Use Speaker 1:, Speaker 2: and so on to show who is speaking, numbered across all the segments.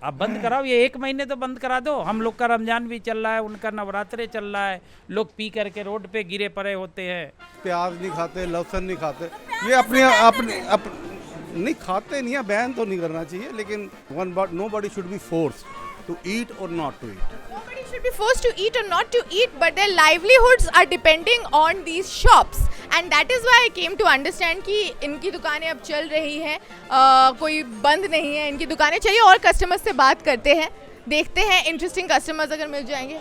Speaker 1: आप बंद कराओ, ये 1 महीने तो बंद करा दो। हम लोग का रमजान भी चल रहा है, उनका नवरात्रे चल रहा है, लोग पी करके रोड पे गिरे पड़े होते हैं।
Speaker 2: प्याज नहीं खाते, लहसुन नहीं खाते, ये नहीं खाते नहीं है, बैन तो नहीं करना चाहिए, लेकिन nobody should be forced to eat or not to eat.
Speaker 3: Nobody should be forced to eat or not to eat, but their livelihoods are depending on these shops, and that is why I came to understand कि इनकी दुकानें अब चल रही हैं, कोई बंद नहीं है इनकी दुकानें। चलिए और कस्टमर्स से बात करते हैं, देखते हैं इंटरेस्टिंग कस्टमर्स अगर मिल जाएंगे।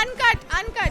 Speaker 3: Uncut.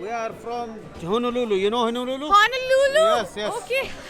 Speaker 4: We are from Honolulu. You know Honolulu?
Speaker 3: Honolulu.
Speaker 4: Yes.
Speaker 3: Okay.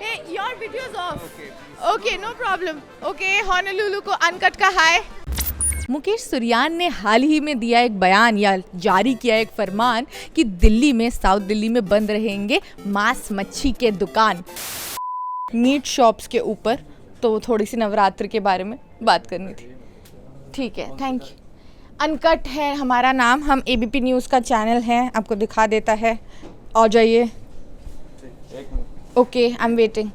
Speaker 3: Hey, your video is off. Okay, no problem. Okay, Honolulu को अनकट का हाय। मुकेश सुरयान ने हाल ही में दिया एक बयान या जारी किया एक फरमान कि दिल्ली में, साउथ दिल्ली में बंद रहेंगे मांस मच्छी के दुकान, मीट शॉप्स के ऊपर। तो थोड़ी सी नवरात्र के बारे में बात करनी थी। ठीक है, थैंक यू। अनकट है हमारा नाम, हम एबीपी न्यूज़ का चैनल है, आपको दिखा देता है। आ जाइए। Okay, I am waiting.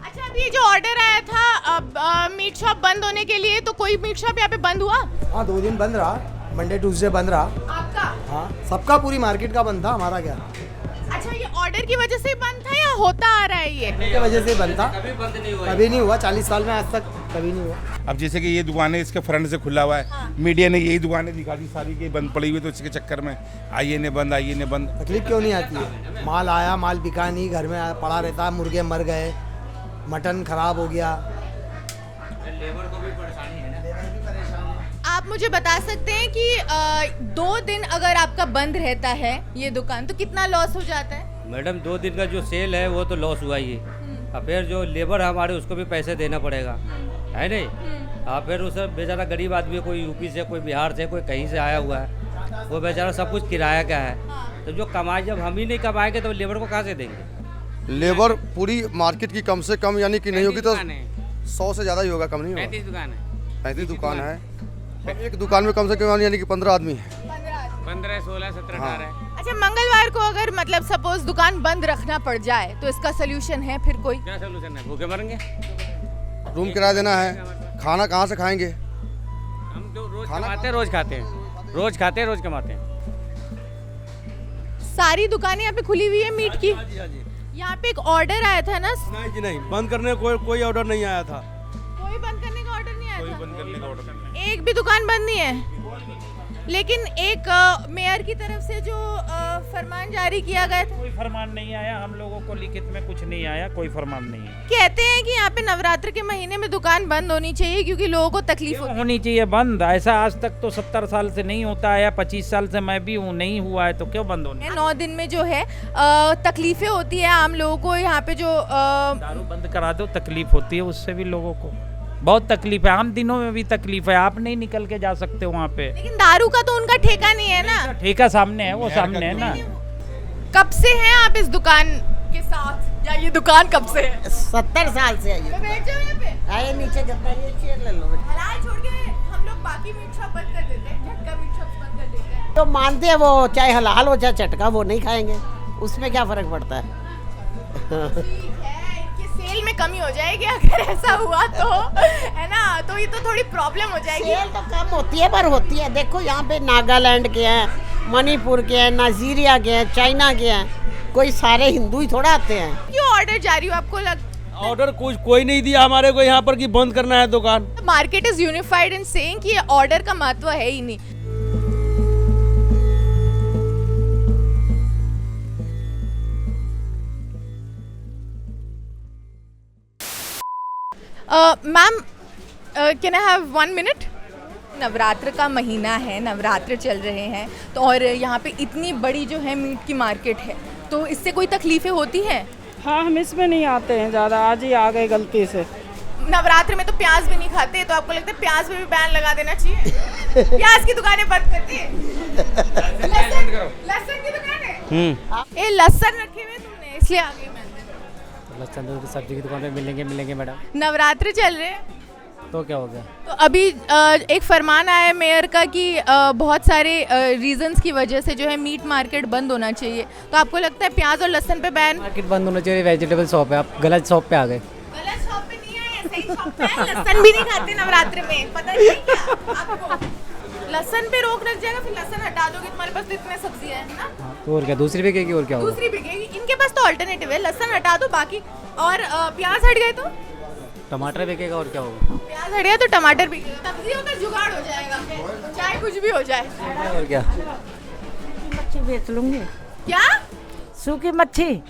Speaker 3: अच्छा, अभी ये जो ऑर्डर आया था अब मीट शॉप बंद होने के लिए, तो कोई मीट शॉप यहाँ पे बंद हुआ?
Speaker 5: हाँ, 2 दिन बंद रहा, मंडे ट्यूसडे बंद रहा।
Speaker 3: आपका?
Speaker 5: हाँ, सबका, पूरी मार्केट का बंद था, हमारा क्या।
Speaker 3: अच्छा, ये ऑर्डर की वजह से बंद था या होता आ रहा है ये?
Speaker 5: की वजह से बंद था, कभी नहीं हुआ 40 साल में आज तक कभी नहीं हुआ।
Speaker 6: अब जैसे कि ये दुकानें इसके फ्रंट से खुला हुआ है,
Speaker 3: हाँ।
Speaker 6: मीडिया ने यही दुकानें दिखा दी सारी की बंद पड़ी हुई, तो इसके चक्कर में आइए ने बंद।
Speaker 5: तकलीफ क्यों नहीं आती है? माल आया, माल बिका नहीं, घर में पड़ा रहता, मुर्गे मर गए, मटन खराब हो गया।
Speaker 4: लेबर को भी परेशानी है ना।
Speaker 3: आप मुझे बता सकते हैं कि 2 दिन अगर आपका बंद रहता है ये दुकान, तो कितना लॉस हो जाता है?
Speaker 7: मैडम 2 दिन का जो सेल है वो तो लॉस हुआ ही है, और फिर जो लेबर है हमारे उसको भी पैसे देना पड़ेगा, है नहीं? और फिर उसे बेचारा गरीब आदमी है, कोई यूपी से, कोई बिहार से, कोई कहीं से आया हुआ है, वो बेचारा सब कुछ किराया का है। तो जो कमाई जब हम ही नहीं कमाएंगे तो लेबर को कहाँ से देंगे?
Speaker 8: लेबर पूरी मार्केट की कम से कम यानी कि नहीं होगी तो 100 से ज़्यादा ही होगा, कम नहीं होगा।
Speaker 7: 35 दुकान है।
Speaker 8: 35 दुकान है, एक दुकान में कम से कम यानी कि 15 आदमी है।
Speaker 7: 15, 16, 17, 18।
Speaker 3: अच्छा, मंगलवार को अगर मतलब सपोज दुकान बंद रखना पड़ जाए तो इसका सोल्यूशन है फिर कोई?
Speaker 7: क्या सोल्यूशन है? भूखे मरेंगे।
Speaker 8: रूम किराया देना है, खाना कहाँ से खाएंगे?
Speaker 7: हम जो रोज कमाते हैं रोज खाते हैं, रोज कमाते हैं।
Speaker 3: सारी दुकानें यहाँ पे खुली हुई है मीट की। यहाँ पे एक ऑर्डर आया था ना?
Speaker 9: नहीं जी नहीं, बंद करने का कोई ऑर्डर नहीं आया था।
Speaker 3: कोई बंद करने का ऑर्डर नहीं आया था?
Speaker 6: बंद करने का ऑर्डर नहीं।
Speaker 3: एक भी दुकान बंद नहीं है, लेकिन एक मेयर की तरफ से जो फरमान जारी किया गया था।
Speaker 1: कोई फरमान नहीं आया, हम लोगों को लिखित में कुछ नहीं आया, कोई फरमान नहीं है।
Speaker 3: कहते हैं कि यहाँ पे नवरात्र के महीने में दुकान बंद होनी चाहिए क्योंकि लोगों को तकलीफ
Speaker 1: होनी चाहिए बंद। ऐसा आज तक तो 70 साल से नहीं होता है, 25 साल से मैं भी हूँ, नहीं हुआ है, तो क्यों बंद होनी?
Speaker 3: 9 दिन में जो है तकलीफें होती है आम लोगों को। यहाँ पे जो
Speaker 1: दारू बंद करा दो, तकलीफ होती है उससे भी लोगों को, बहुत तकलीफ है। आम दिनों में भी तकलीफ है, आप नहीं निकल के जा सकते वहाँ पे।
Speaker 3: लेकिन दारू का तो उनका ठेका नहीं है ना?
Speaker 1: ठेका सामने है, वो सामने है ना।
Speaker 3: कब से हैं आप इस दुकान के साथ, या ये दुकान कब से है?
Speaker 10: 70 साल से
Speaker 3: तो बैठ जाओ यहाँ पे।
Speaker 10: आइए नीचे गद्दा, ये चेयर ले लो।
Speaker 3: हलाल छोड़ के हम लोग बाकी मीट शॉप बंद कर देते हैं, झटका मीट शॉप बंद कर देते हैं।
Speaker 10: तो मानते हैं वो, चाहे हलाल हो चाहे चटका, वो नहीं खाएंगे, उसमें क्या फर्क पड़ता है।
Speaker 3: ठीक है, इनकी सेल में कमी हो जाएगी अगर ऐसा हुआ तो, है ना? तो ये तो थोड़ी प्रॉब्लम हो जाएगी।
Speaker 10: सेल तो कम होती है पर होती है। देखो यहाँ पे नागालैंड के हैं, मणिपुर के हैं, नाइजीरिया के हैं, चाइना के हैं, कोई सारे हिंदू ही थोड़ा आते हैं।
Speaker 3: क्यों ऑर्डर जारी हो आपको
Speaker 9: ऑर्डर कोई नहीं दिया हमारे को यहाँ पर कि बंद करना है दुकान।
Speaker 3: Market is unified in saying कि ये ऑर्डर का महत्व है ही नहीं। Ma'am, can I have 1 minute? Navratra का महीना है, नवरात्र चल रहे हैं, तो और यहाँ पे इतनी बड़ी जो है मीट की मार्केट है, तो इससे कोई तकलीफें होती हैं?
Speaker 11: हाँ, हम इसमें नहीं आते हैं ज़्यादा, आज ही आ गए गलती से।
Speaker 3: नवरात्र में तो प्याज भी नहीं खाते, तो आपको लगता है प्याज पे भी बैन लगा देना चाहिए? प्याज की दुकानें बंद कर दी, लहसुन की दुकानें, ये लहसुन रखे हुए तुमने इसलिए आ गई मैं।
Speaker 12: लहसुन तो सब्जी की दुकान पे मिलेंगे मैडम।
Speaker 3: नवरात्र चल रहे हैं
Speaker 12: तो क्या हो गया?
Speaker 3: तो अभी एक फरमान आया है मेयर का कि बहुत सारे रीजंस की वजह से जो है मीट मार्केट बंद होना चाहिए। तो आपको लगता है प्याज और लहसुन पे बैन?
Speaker 12: मार्केट बंद होना चाहिए, वेजिटेबल शॉप है, आप गलत शॉप पे आ गए।
Speaker 3: गलत शॉप पे नहीं आए, सही शॉप पे आए। लहसुन भी नहीं खाते नवरात्र में, पता नहीं क्या आपको? लहसुन पे रोक लग जाएगा, फिर लहसुन हटा दोगे, तुम्हारे पास तो इतने सब्जियां हैं ना।
Speaker 12: तो और क्या, दूसरी बिकेगी और क्या होगा?
Speaker 3: दूसरी बिकेगी, इनके पास तो अल्टरनेटिव है, लहसुन हटा दो बाकी। और प्याज हट गए तो
Speaker 12: टमाटर बिकेगा और क्या होगा?
Speaker 3: प्याज हट गया तो टमाटर बिकेगा, सब्जियों का जुगाड़ हो जाएगा, चाहे कुछ भी हो जाए।
Speaker 12: और क्या,
Speaker 11: मच्छी बेच लूंगी।
Speaker 3: क्या?
Speaker 11: सूखी मच्छी।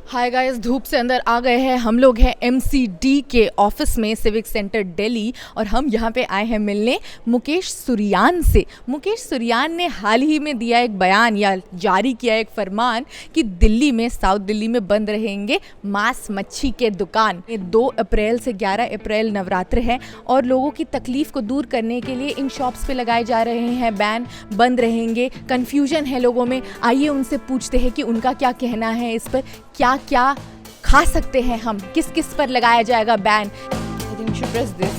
Speaker 11: हाय गाइस, धूप से अंदर आ गए हैं हम लोग हैं MCD के ऑफिस में, सिविक सेंटर दिल्ली, और हम यहाँ पे आए हैं मिलने मुकेश सुरयान से। मुकेश सुरयान ने हाल ही में दिया एक बयान या जारी किया एक फरमान कि दिल्ली में, साउथ दिल्ली में बंद रहेंगे मांस मच्छी के दुकान। 2 अप्रैल से 11 अप्रैल नवरात्र है और लोगों की तकलीफ को दूर करने के लिए इन शॉप्स पे लगाए जा रहे हैं बैन, बंद रहेंगे। कन्फ्यूजन है लोगों में, आइए उनसे पूछते हैं कि उनका क्या कहना है इस पर, क्या क्या खा सकते हैं हम, किस किस पर लगाया जाएगा ban. I think should press this.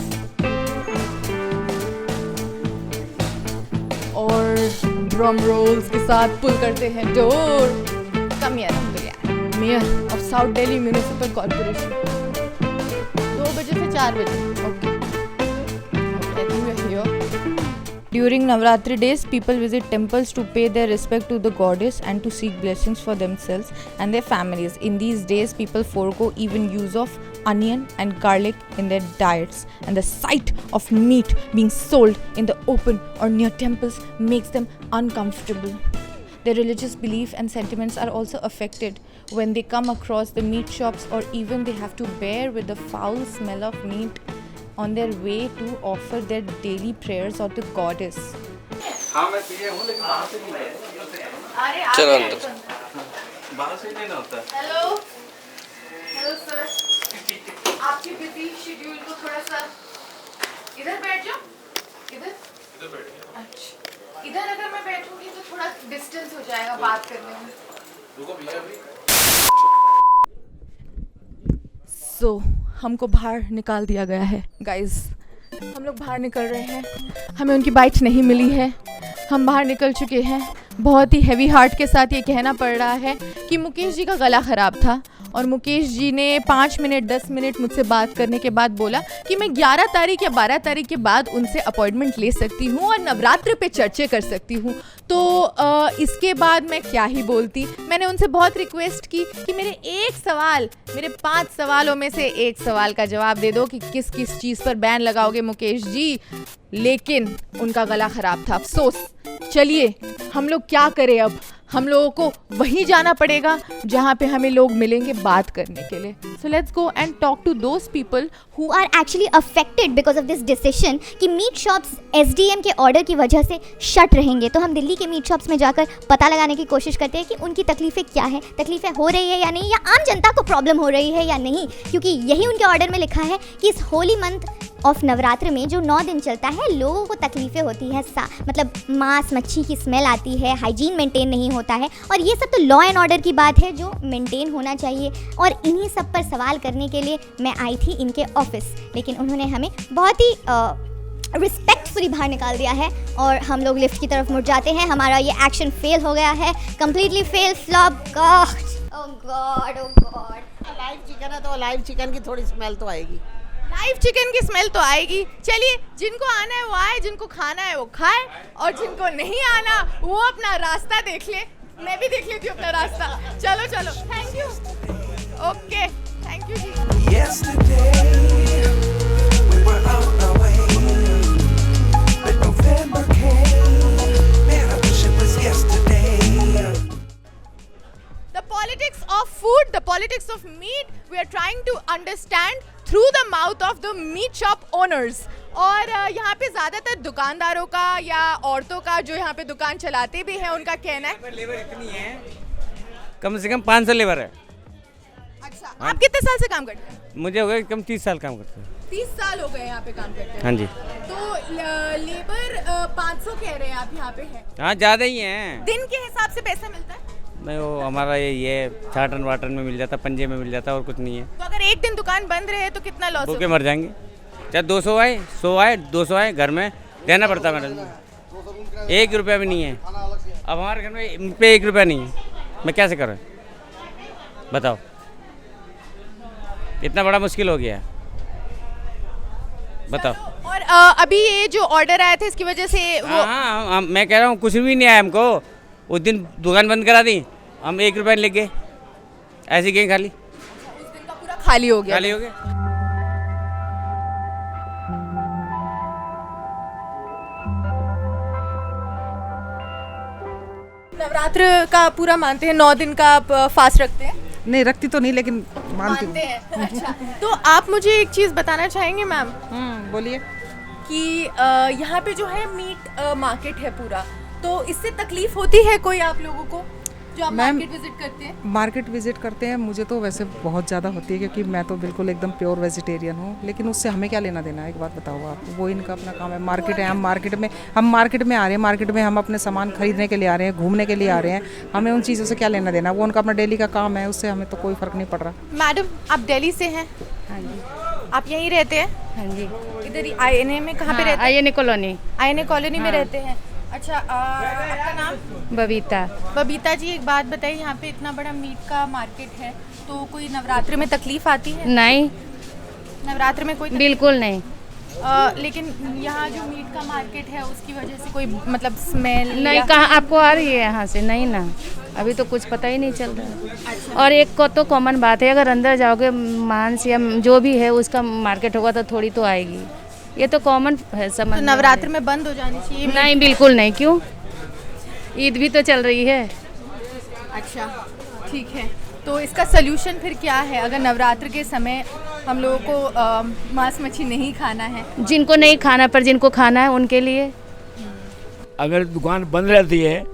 Speaker 11: और ड्रम रोल्स के साथ पुल करते हैं डोर। कम यार, mayor of south Delhi municipal corporation, 2 बजे से 4 बजे। Okay, I think we are here. During Navratri days, people visit temples to pay their respect to the goddess and to seek blessings for themselves and their families. In these days, people forego even use of onion and garlic in their diets, and the sight of meat being sold in the open or near temples makes them uncomfortable. Their religious belief and sentiments are also affected when they come across the meat shops, or even they have to bear with the foul smell of meat on their way to offer their daily prayers of the goddess.
Speaker 4: हाँ मैं पीए हूँ लेकिन बाहर से नहीं है।
Speaker 3: चलो अंदर।
Speaker 4: बाहर से नहीं ना होता।
Speaker 3: हेलो हेलो सर, आपकी बिजी शेड्यूल को थोड़ा सा इधर बैठ जाओ। इधर बैठ। अच्छा, इधर अगर मैं बैठूंगी तो थोड़ा डिस्टेंस हो जाएगा बात करने में। रुको भैया अभी। सो हमको बाहर निकाल दिया गया है गाइस, हम लोग बाहर निकल रहे हैं, हमें उनकी बाइट नहीं मिली है, हम बाहर निकल चुके हैं। बहुत ही हैवी हार्ट के साथ ये कहना पड़ रहा है कि मुकेश जी का गला ख़राब था और मुकेश जी ने 5 मिनट 10 मिनट मुझसे बात करने के बाद बोला कि मैं 11 तारीख या 12 तारीख के बाद उनसे अपॉइंटमेंट ले सकती हूँ और नवरात्र पे चर्चे कर सकती हूँ। तो इसके बाद मैं क्या ही बोलती। मैंने उनसे बहुत रिक्वेस्ट की कि मेरे 5 सवालों में से एक सवाल का जवाब दे दो कि किस किस चीज़ पर बैन लगाओगे मुकेश जी, लेकिन उनका गला ख़राब था। अफसोस। चलिए हम लोग क्या करें, अब हम लोगों को वहीं जाना पड़ेगा जहाँ पे हमें लोग मिलेंगे बात करने के लिए। So let's go and talk to those people
Speaker 13: who are actually affected because of this decision कि मीट शॉप्स SDM के ऑर्डर की वजह से शट रहेंगे। तो हम दिल्ली के मीट शॉप्स में जाकर पता लगाने की कोशिश करते हैं कि उनकी तकलीफ़ें क्या है, तकलीफ़ें हो रही है या नहीं, या आम जनता को प्रॉब्लम हो रही है या नहीं, क्योंकि यही उनके ऑर्डर में लिखा है कि इस होली मंथ ऑफ नवरात्र में जो 9 दिन चलता है लोगों को तकलीफ़ें होती है, मतलब मांस मच्छी की स्मेल आती है, हाइजीन मेंटेन नहीं होता है, और ये सब तो लॉ एंड ऑर्डर की बात है जो मेंटेन होना चाहिए। और इन्हीं सब पर सवाल करने के लिए मैं आई थी इनके ऑफिस, लेकिन उन्होंने हमें बहुत ही रिस्पेक्टफुली बाहर निकाल दिया है और हम लोग लिफ्ट की तरफ मुड़ जाते हैं। हमारा ये एक्शन फेल हो गया है, completely fail, flop. God
Speaker 10: live chicken है तो लाइव चिकन की थोड़ी स्मेल तो आएगी,
Speaker 3: लाइव चिकन की स्मेल तो आएगी। चलिए, जिनको आना है वो आए, जिनको खाना है वो खाए, और जिनको नहीं आना वो अपना रास्ता देख ले। मैं भी देख लेती हूँ अपना रास्ता। चलो चलो, thank you. Okay, thank you ji. The politics of food, the politics of meat, we are trying to understand through the mouth of the meat shop owners. और यहाँ पे ज़्यादातर दुकानदारों का या औरतों का जो यहाँ पे दुकान चलाते भी हैं उनका कहना है
Speaker 4: लेबर इतनी है, कम से कम 500 लेबर है।
Speaker 3: अच्छा, आप कितने साल से काम करते हैं?
Speaker 4: मुझे हो गया कम 30 साल काम करते हैं।
Speaker 3: 30 साल हो गए यहाँ पे काम करते हैं।
Speaker 7: हाँ जी।
Speaker 3: तो लेबर 500 कह रहे हैं आप यहाँ पे हैं।
Speaker 7: हाँ ज़्यादा ही हैं।
Speaker 3: दिन के हिसाब से पैसा मिलता है?
Speaker 7: नहीं, वो हमारा ये छाटन वाटन में मिल जाता, पंजे में मिल जाता, और कुछ नहीं है।
Speaker 3: तो अगर एक दिन दुकान बंद रहे तो कितना लॉस
Speaker 7: भूखे मर जाएंगे। चाहे 200 आए, 100 आए, 200 आए, घर में रहना पड़ता है मैडम। 1 रुपया भी नहीं है। अब हमारे घर में पे 1 रुपया नहीं है, मैं कैसे करूँ बताओ? इतना बड़ा मुश्किल हो गया है, बताओ।
Speaker 3: और अभी ये जो ऑर्डर आया था इसकी वजह से वो
Speaker 7: हाँ, मैं कह रहा हूँ कुछ भी नहीं आया हमको। उस दिन दुकान बंद करा दी, हम 1 रुपया ले गए, ऐसे गए खाली।
Speaker 3: उस दिन का पूरा खाली हो गया।
Speaker 7: खाली हो गया।
Speaker 3: नवरात्र का पूरा मानते हैं? 9 दिन का आप फास्ट रखते हैं?
Speaker 14: नहीं रखती तो नहीं, लेकिन मानती
Speaker 3: हैं। अच्छा, तो आप मुझे एक चीज़ बताना चाहेंगे मैम?
Speaker 14: बोलिए।
Speaker 3: कि यहाँ पे जो है मीट मार्केट है पूरा, तो इससे तकलीफ होती है कोई आप लोगों को जो आप मार्केट विजिट करते हैं?
Speaker 14: मार्केट विजिट करते हैं, मुझे तो वैसे बहुत ज़्यादा होती है क्योंकि मैं तो बिल्कुल एकदम प्योर वेजिटेरियन हूँ, लेकिन उससे हमें क्या लेना देना है? एक बात बताओ आप, वो इनका अपना काम है। मार्केट है, हम मार्केट में आ रहे हैं, मार्केट में हम अपने सामान खरीदने के लिए आ रहे हैं, घूमने के लिए आ रहे हैं, हमें उन चीज़ों से क्या लेना देना? वो उनका अपना डेली का काम है, उससे हमें तो कोई फ़र्क नहीं पड़ रहा।
Speaker 3: मैडम आप दिल्ली से हैं?
Speaker 11: हाँ जी।
Speaker 3: आप यहीं रहते हैं?
Speaker 11: हाँ जी।
Speaker 3: इधर ही INA में कहाँ पे रहते हैं?
Speaker 11: INA colony.
Speaker 3: INA कॉलोनी में रहते हैं। अच्छा, आपका नाम?
Speaker 11: बबीता।
Speaker 3: बबीता जी, एक बात बताइए, यहाँ पे इतना बड़ा मीट का मार्केट है, तो कोई नवरात्र में तकलीफ आती है?
Speaker 11: नहीं,
Speaker 3: नवरात्र में कोई
Speaker 11: बिल्कुल नहीं।
Speaker 3: लेकिन यहाँ जो मीट का मार्केट है उसकी वजह से कोई मतलब स्मेल
Speaker 11: नहीं, कहाँ आपको आ रही है यहाँ से? नहीं ना, अभी तो कुछ पता ही नहीं चल रहा।
Speaker 3: अच्छा।
Speaker 11: और एक को तो कॉमन बात है, अगर अंदर जाओगे मांस या जो भी है उसका मार्केट होगा तो थोड़ी तो आएगी, ये तो कॉमन है समझ।
Speaker 3: तो नवरात्र में बंद हो जानी चाहिए?
Speaker 11: नहीं, बिल्कुल नहीं। क्यों? ईद भी तो चल रही है।
Speaker 3: अच्छा, ठीक है। तो इसका सल्यूशन फिर क्या है अगर नवरात्र के समय हम लोगों को मांस मच्छी नहीं खाना है?
Speaker 11: जिनको नहीं खाना, पर जिनको खाना है उनके लिए।
Speaker 9: अगर दुकान बंद रहती है,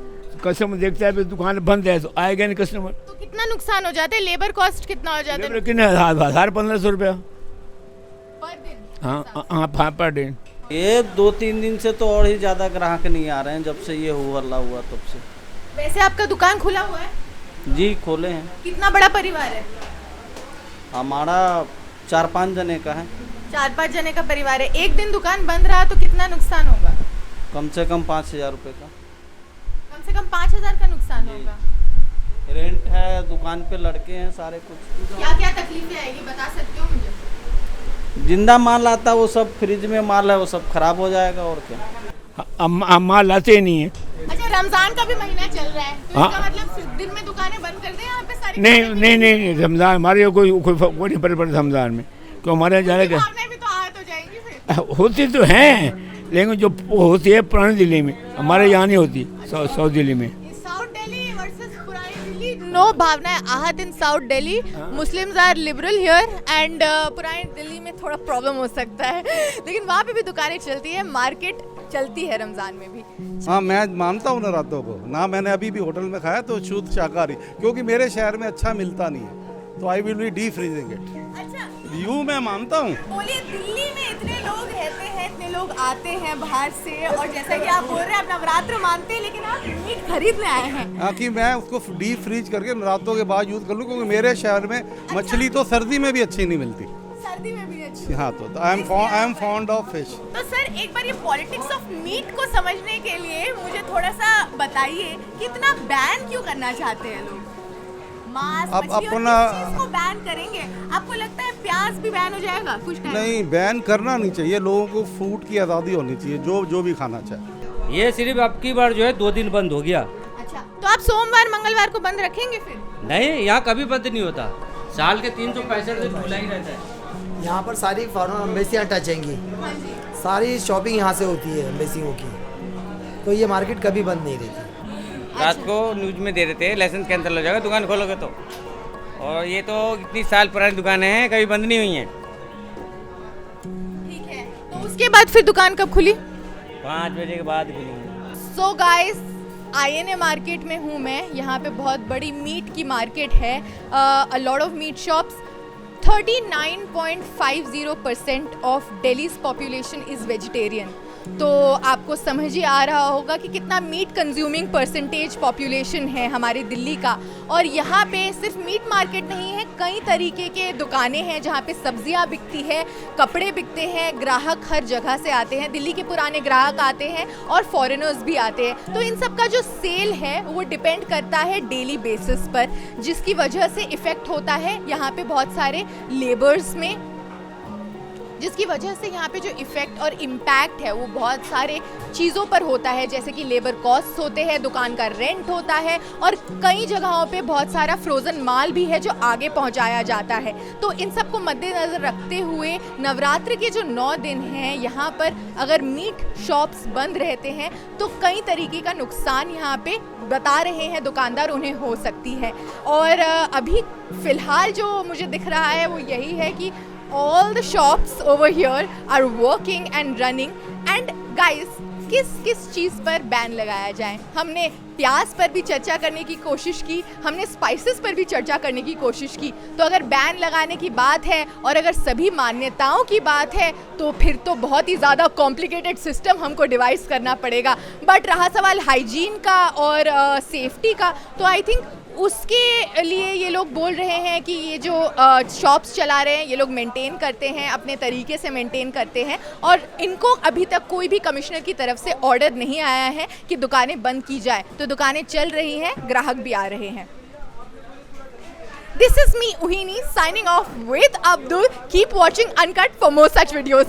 Speaker 9: कस्टमर देखता है दुकान बंद है तो आएगा नहीं कस्टमर।
Speaker 3: तो कितना नुकसान हो जाता है? लेबर कॉस्ट कितना हो जाता है?
Speaker 9: लेकिन 1500 रुपया
Speaker 3: पर दिन?
Speaker 9: हाँ, पर डे।
Speaker 15: ये 2-3 दिन से तो और ही ज़्यादा ग्राहक नहीं आ रहे हैं, जब से ये हुआ तब से।
Speaker 3: वैसे आपका दुकान खुला हुआ है?
Speaker 15: जी, खोले हैं।
Speaker 3: कितना बड़ा परिवार है?
Speaker 15: हमारा 4-5 जने का है।
Speaker 3: 4-5 जने का परिवार है। एक दिन दुकान बंद रहा तो कितना नुकसान होगा?
Speaker 15: कम से कम 5000 रुपये का।
Speaker 3: कम से कम 5000 का नुकसान होगा।
Speaker 15: रेंट है, दुकान पे लड़के हैं, सारे कुछ।
Speaker 3: क्या क्या तकलीफें आएगी बता सकते हो मुझे?
Speaker 15: जिंदा माल आता है वो सब, फ्रिज में माल है वो सब खराब हो जाएगा, और क्या।
Speaker 9: हम माल लाते ही नहीं है।
Speaker 3: अच्छा, रमजान का भी महीना चल रहा है, तो इसका मतलब दिन में दुकानें बंद कर दें यहाँ पे सारी?
Speaker 9: नहीं, रमजान हमारे कोई नहीं पड़ता रमजान में, क्यों हमारे यहाँ जाने का
Speaker 3: भी तो आहत हो जाएंगी फिर।
Speaker 9: होती तो हैं, लेकिन जो होती है पुरानी दिल्ली में, हमारे यहाँ नहीं होती, साउथ दिल्ली में।
Speaker 3: साउथ दिल्ली वर्सेस पुरानी दिल्ली, नो भावनाएं आहत in South Delhi. Muslims are liberal here and पुरानी दिल्ली में थोड़ा प्रॉब्लम हो सकता है, लेकिन वहाँ पे भी दुकानें चलती है, मार्केट चलती है रमजान में भी।
Speaker 2: हाँ, मैं मानता हूँ नवरात्रों को ना। मैंने अभी भी होटल में खाया तो शुद्ध शाकाहारी, क्योंकि मेरे शहर में अच्छा मिलता नहीं है, तो I will be D freezing it.
Speaker 3: अच्छा,
Speaker 2: यूँ मैं मानता हूँ।
Speaker 3: बोलिए, दिल्ली में इतने लोग रहते हैं, इतने लोग आते हैं बाहर से, और जैसा कि आप बोल रहे हैं आप नवरात्र मानते हैं, लेकिन आप मीट खरीदने आए हैं।
Speaker 2: हाँ, कि मैं उसको डीप फ्रीज करके नवरात्रों के बाद यूज़ कर लूँ, क्योंकि मेरे शहर में मछली तो सर्दी में भी अच्छी नहीं मिलती।
Speaker 3: सर्दी में भी अच्छी?
Speaker 2: हाँ, तो I am fond of fish.
Speaker 3: तो सर, एक बार ये पॉलिटिक्स ऑफ मीट को समझने के लिए मुझे थोड़ा सा बताइए कि इतना बैन क्यों करना चाहते हैं लोग? मांस मछली और किस चीज़ को बैन करेंगे? आपको लगता है प्याज भी बैन हो जाएगा कुछ टाइम?
Speaker 2: नहीं, बैन करना नहीं चाहिए, लोगों को फूड की आज़ादी होनी चाहिए, जो भी खाना चाहे।
Speaker 7: ये सिर्फ आपकी बार जो है 2 दिन बंद हो गया।
Speaker 3: अच्छा, तो आप सोमवार मंगलवार को बंद रखेंगे फिर?
Speaker 7: नहीं, यहाँ कभी बंद नहीं होता, साल के 365 दिन खुला ही रहता है।
Speaker 5: यहाँ पर सारी फॉरेन एम्बेसियाँ टच आएंगी, सारी शॉपिंग यहाँ से होती है एम्बेसियों की, तो ये मार्केट कभी बंद नहीं रहती।
Speaker 7: रात को न्यूज में दे देते हैं लाइसेंस कैंसिल हो जाएगा दुकान खोलोगे तो, और ये तो इतनी साल पुरानी दुकानें हैं, कभी बंद नहीं हुई हैं।
Speaker 3: ठीक है, तो उसके बाद फिर दुकान कब खुली?
Speaker 7: 5 बजे के बाद खुली।
Speaker 3: सो गाइस, INA मार्केट में हूँ मैं। यहाँ पे बहुत बड़ी मीट की मार्केट है, a lot of meat shops. 39.50% of Delhi's population is vegetarian. तो आपको समझ ही आ रहा होगा कि कितना मीट कंज्यूमिंग परसेंटेज पॉपुलेशन है हमारे दिल्ली का। और यहाँ पे सिर्फ मीट मार्केट नहीं है, कई तरीके के दुकानें हैं जहाँ पे सब्जियाँ बिकती है, कपड़े बिकते हैं, ग्राहक हर जगह से आते हैं, दिल्ली के पुराने ग्राहक आते हैं और फॉरेनर्स भी आते हैं। तो इन सब का जो सेल है वो डिपेंड करता है डेली बेसिस पर, जिसकी वजह से इफ़ेक्ट होता है यहाँ पे बहुत सारे लेबर्स में, जिसकी वजह से यहाँ पे जो इफ़ेक्ट और इम्पैक्ट है वो बहुत सारे चीज़ों पर होता है, जैसे कि लेबर कॉस्ट होते हैं, दुकान का रेंट होता है और कई जगहों पे बहुत सारा फ्रोज़न माल भी है जो आगे पहुँचाया जाता है। तो इन सब को मद्देनज़र रखते हुए नवरात्र के जो 9 दिन हैं यहाँ पर अगर मीट शॉप्स बंद रहते हैं तो कई तरीके का नुकसान यहाँ पे बता रहे हैं दुकानदार उन्हें हो सकती है। और अभी फ़िलहाल जो मुझे दिख रहा है वो यही है कि all the shops over here are working and running and guys, किस चीज़ पर बैन लगाया जाए। हमने प्याज पर भी चर्चा करने की कोशिश की, हमने स्पाइसेस पर भी चर्चा करने की कोशिश की। तो अगर बैन लगाने की बात है और अगर सभी मान्यताओं की बात है तो फिर तो बहुत ही ज़्यादा कॉम्प्लिकेटेड सिस्टम हमको डिवाइस करना पड़ेगा। बट रहा सवाल हाइजीन का और सेफ्टी का, तो आई थिंक उसके लिए ये लोग बोल रहे हैं कि ये जो शॉप्स चला रहे हैं ये लोग मेंटेन करते हैं, अपने तरीके से मेंटेन करते हैं और इनको अभी तक कोई भी कमिश्नर की तरफ से ऑर्डर नहीं आया है कि दुकानें बंद की जाए। तो दुकानें चल रही हैं, ग्राहक भी आ रहे हैं। This is me, Uhini, signing off with Abdul. Keep watching Uncut for more such videos.